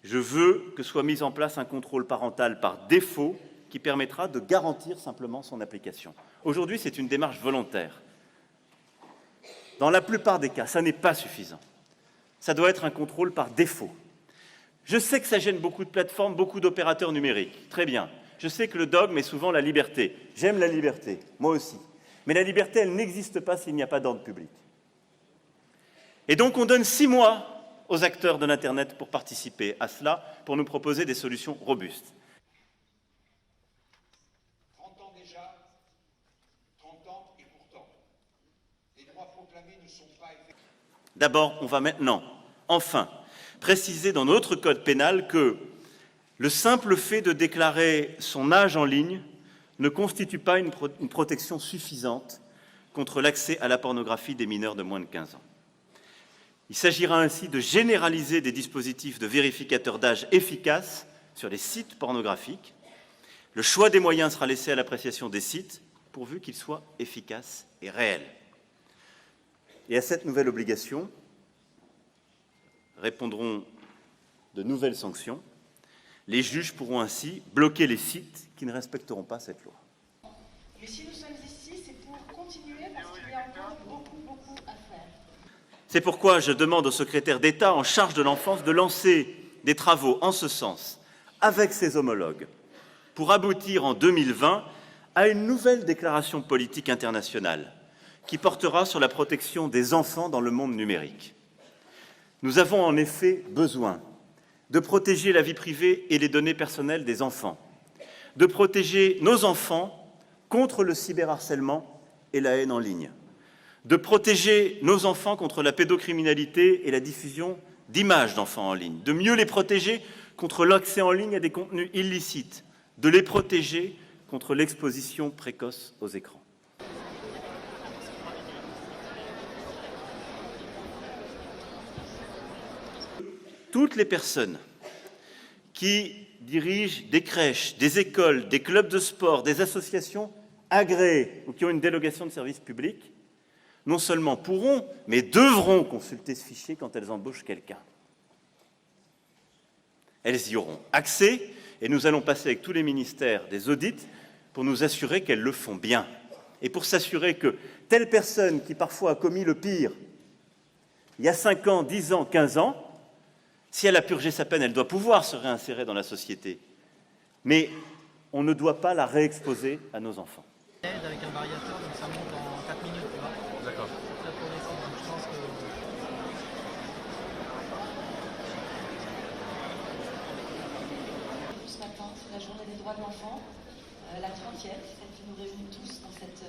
Je veux que soit mis en place un contrôle parental par défaut qui permettra de garantir simplement son application. Aujourd'hui, c'est une démarche volontaire. Dans la plupart des cas, ça n'est pas suffisant. Ça doit être un contrôle par défaut. Je sais que ça gêne beaucoup de plateformes, beaucoup d'opérateurs numériques. Très bien. Je sais que le dogme est souvent la liberté. J'aime la liberté, moi aussi. Mais la liberté, elle n'existe pas s'il n'y a pas d'ordre public. Et donc, on donne 6 mois aux acteurs de l'Internet pour participer à cela, pour nous proposer des solutions robustes. 30 ans déjà, 30 ans et pourtant, les droits proclamés ne sont pas effectifs. D'abord, on va maintenant, enfin, préciser dans notre code pénal que le simple fait de déclarer son âge en ligne ne constitue pas une protection suffisante contre l'accès à la pornographie des mineurs de moins de 15 ans. Il s'agira ainsi de généraliser des dispositifs de vérificateurs d'âge efficaces sur les sites pornographiques. Le choix des moyens sera laissé à l'appréciation des sites, pourvu qu'ils soient efficaces et réels. Et à cette nouvelle obligation répondront de nouvelles sanctions. Les juges pourront ainsi bloquer les sites qui ne respecteront pas cette loi. Mais si nous sommes ici, c'est pour continuer parce qu'il y a encore beaucoup à faire. C'est pourquoi je demande au secrétaire d'État en charge de l'enfance de lancer des travaux en ce sens avec ses homologues pour aboutir en 2020 à une nouvelle déclaration politique internationale qui portera sur la protection des enfants dans le monde numérique. Nous avons en effet besoin de protéger la vie privée et les données personnelles des enfants, de protéger nos enfants contre le cyberharcèlement et la haine en ligne, de protéger nos enfants contre la pédocriminalité et la diffusion d'images d'enfants en ligne, de mieux les protéger contre l'accès en ligne à des contenus illicites, de les protéger contre l'exposition précoce aux écrans. Toutes les personnes qui dirigent des crèches, des écoles, des clubs de sport, des associations agréées ou qui ont une délégation de service public, non seulement pourront, mais devront consulter ce fichier quand elles embauchent quelqu'un. Elles y auront accès et nous allons passer avec tous les ministères des audits pour nous assurer qu'elles le font bien et pour s'assurer que telle personne qui parfois a commis le pire, il y a 5 ans, 10 ans, 15 ans, si elle a purgé sa peine, elle doit pouvoir se réinsérer dans la société. Mais on ne doit pas la réexposer à nos enfants. Avec un variateur, donc ça monte en 4 minutes, tu vois. D'accord. Ça pour descendre, donc je pense que... Ce matin, c'est la journée des droits de l'enfant, la 30e, celle qui nous réunit tous dans cette